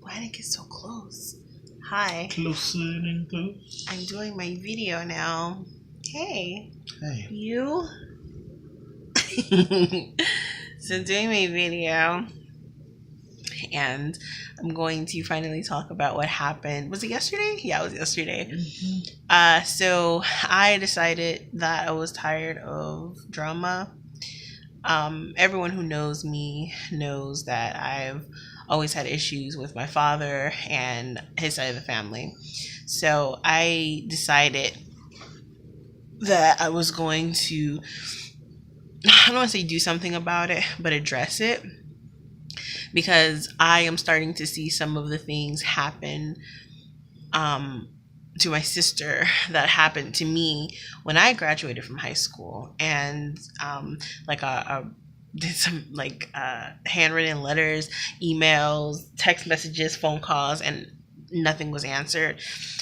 Why did it get so close? Hi. Closer and close. I'm doing my video now. Hey. Hey. You? So doing my video, and I'm going to finally talk about what happened. Was it yesterday? Yeah, it was yesterday. So I decided that I was tired of drama. Everyone who knows me knows that I've always had issues with my father and his side of the family. So I decided that I was going to, I don't want to say do something about it, but address it, because I am starting to see some of the things happen to my sister that happened to me when I graduated from high school. And like did some handwritten letters, emails, text messages, phone calls, and nothing was answered.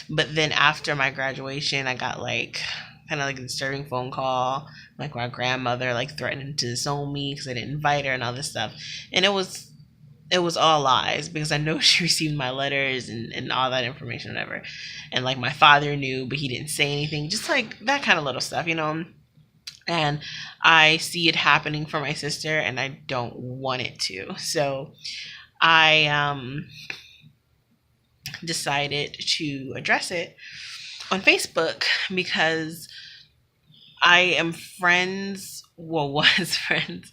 But then after my graduation, I got kind of like a disturbing phone call, like my grandmother threatening to disown me because I didn't invite her and all this stuff. And it was all lies, because I know she received my letters and all that information, whatever. And my father knew, but he didn't say anything. Just that kind of little stuff, And I see it happening for my sister, and I don't want it to. So I decided to address it on Facebook, because I am friends, well, was friends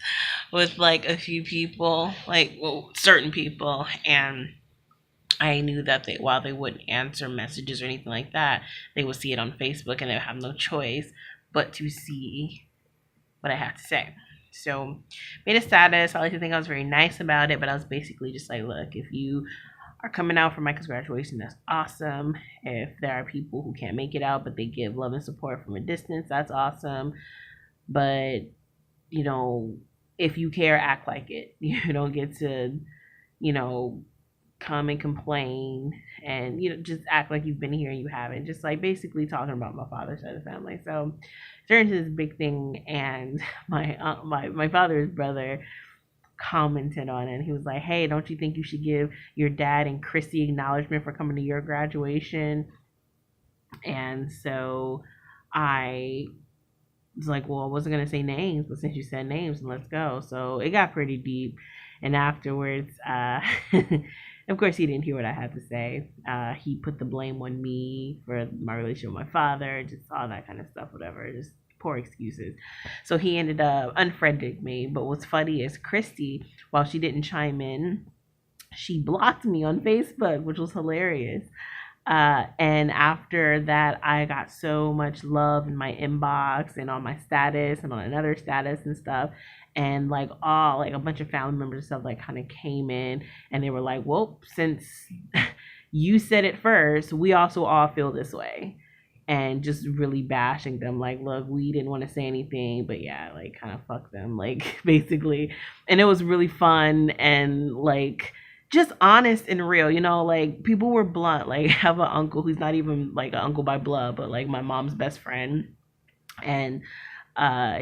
with a few people, certain people, and I knew that while they wouldn't answer messages or anything like that, they would see it on Facebook and they would have no choice but to see what I have to say. So made a status. I like to think I was very nice about it, but I was basically just like, look, if you are coming out for Micah's graduation, that's awesome. If there are people who can't make it out but they give love and support from a distance, that's awesome. But if you care, act like it. You don't get to come and complain and just act like you've been here and you haven't. Just basically talking about my father's side of the family. So it turned into this big thing, and my father's brother commented on it. And he was like, hey, don't you think you should give your dad and Christy acknowledgement for coming to your graduation? And so I was like, well, I wasn't going to say names, but since you said names, let's go. So it got pretty deep. And afterwards, of course, he didn't hear what I had to say. He put the blame on me for my relationship with my father, just all that kind of stuff, whatever, just poor excuses. So he ended up unfriending me. But what's funny is Christy, while she didn't chime in, she blocked me on Facebook, which was hilarious. And after that, I got so much love in my inbox and on my status and on another status and stuff. And a bunch of family members and stuff kind of came in, and they were like, well, since you said it first, we also all feel this way. And just really bashing them, look, we didn't want to say anything, but yeah, kind of fuck them, basically. And it was really fun and just honest and real, people were blunt. I have an uncle who's not even an uncle by blood, but my mom's best friend. And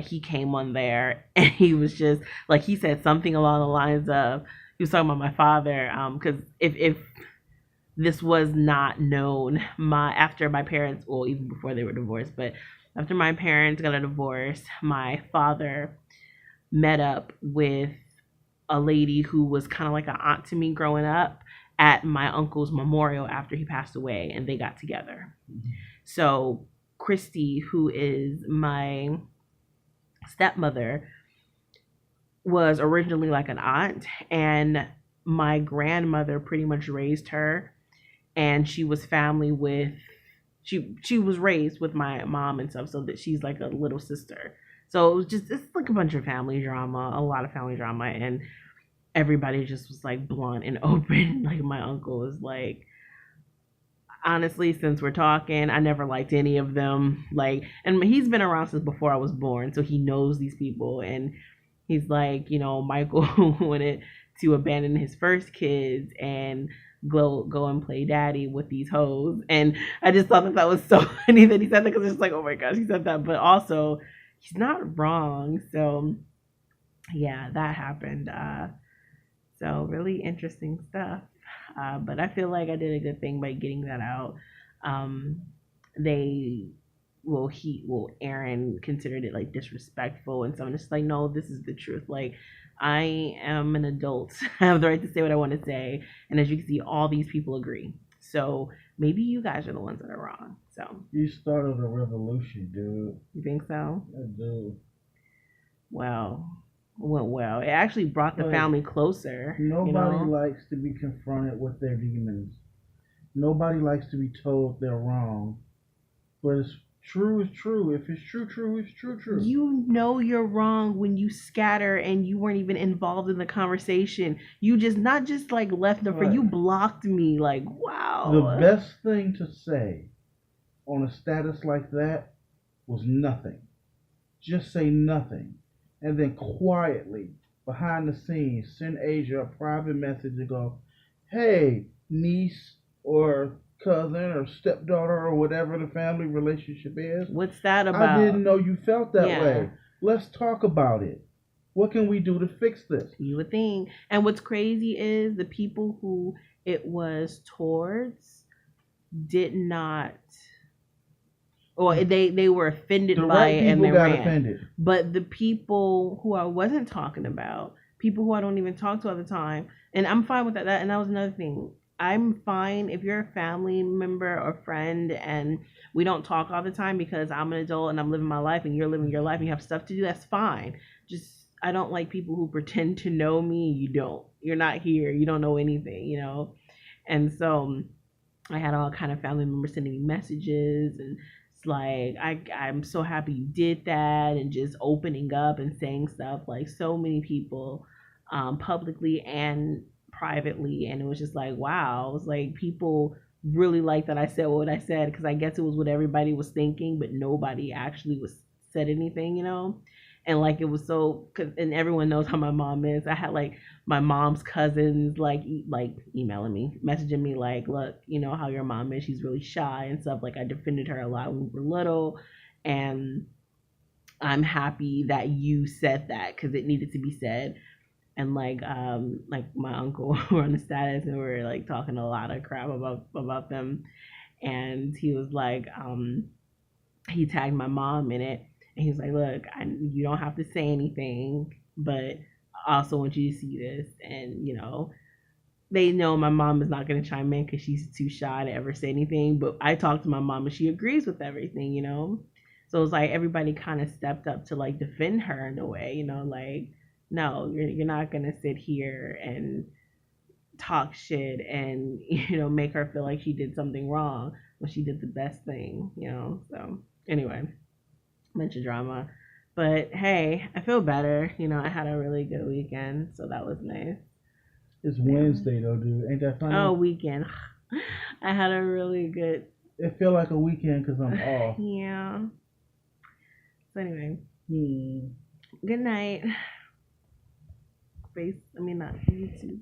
he came on there, and he was just he said something along the lines of, he was talking about my father, because if this was not known, after my parents, well, even before they were divorced, but after my parents got a divorce, my father met up with a lady who was kind of like an aunt to me growing up at my uncle's memorial after he passed away, and they got together. So Christy, who is my stepmother, was originally an aunt, and my grandmother pretty much raised her, and she was family with, she was raised with my mom and stuff, so that she's a little sister. So it was just, it's a bunch of family drama, a lot of family drama, and everybody just was blunt and open. My uncle was honestly, since we're talking, I never liked any of them. And he's been around since before I was born, so he knows these people. And he's Michael wanted to abandon his first kids and go and play daddy with these hoes. And I just thought that was so funny that he said that, because it's oh my gosh, he said that. But also, he's not wrong. So yeah, that happened. So really interesting stuff. But I feel like I did a good thing by getting that out. Um, they Aaron considered it like disrespectful and so I'm just like, no, this is the truth. Like, I am an adult. I have the right to say what I want to say. And as you can see, all these people agree. So maybe you guys are the ones that are wrong. So You started a revolution, dude. you think so? I do. Well, went well. It actually brought the Like, family closer. nobody likes to be confronted with their demons. Nobody likes to be told they're wrong. But it's true is true. If it's true, true is true, true. You know you're wrong when you scatter and you weren't even involved in the conversation. You just not just like left the Right. you blocked me. Like, wow. The best thing to say on a status like that was nothing. Just say nothing. And then quietly, behind the scenes, send Asia a private message and go, hey, niece or cousin or stepdaughter or whatever the family relationship is. What's that about? I didn't know you felt that Yeah. way. Let's talk about it. What can we do to fix this? You would think. And what's crazy is the people who it was towards did not, or they were offended The by right it and people they got ran. offended. But the people who I wasn't talking about, people who I don't even talk to all the time, and I'm fine with that. And that was another thing. I'm fine if you're a family member or friend and we don't talk all the time because I'm an adult and I'm living my life and you're living your life and you have stuff to do. That's fine. Just I don't like people who pretend to know me. You don't. You're not here. You don't know anything. And so I had all kind of family members sending me messages and it's like I'm so happy you did that and just opening up and saying stuff like so many people publicly and privately and it was just like wow. It was like people really like that I said what I said because I guess it was what everybody was thinking but nobody actually was said anything. And like it was so and everyone knows how my mom is. I had like my mom's cousins like emailing me, messaging me like, look, you know how your mom is. She's really shy and stuff. Like I defended her a lot when we were little, and I'm happy that you said that because it needed to be said. And like my uncle were on the status and we were like talking a lot of crap about them, and he was like he tagged my mom in it. And he's like, look, you don't have to say anything, but I also want you to see this. And, they know my mom is not going to chime in because she's too shy to ever say anything. But I talked to my mom and she agrees with everything. So it's like everybody kind of stepped up to like defend her in a way, like, no, you're not going to sit here and talk shit and, make her feel like she did something wrong when she did the best thing. So anyway, bunch of drama. But hey, I feel better. I had a really good weekend, so that was nice. It's Wednesday though, dude. Ain't that funny? Oh, weekend. I had a really good. It feel like a weekend because I'm off. Yeah. So anyway, good night. Not YouTube.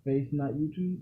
Face, not YouTube.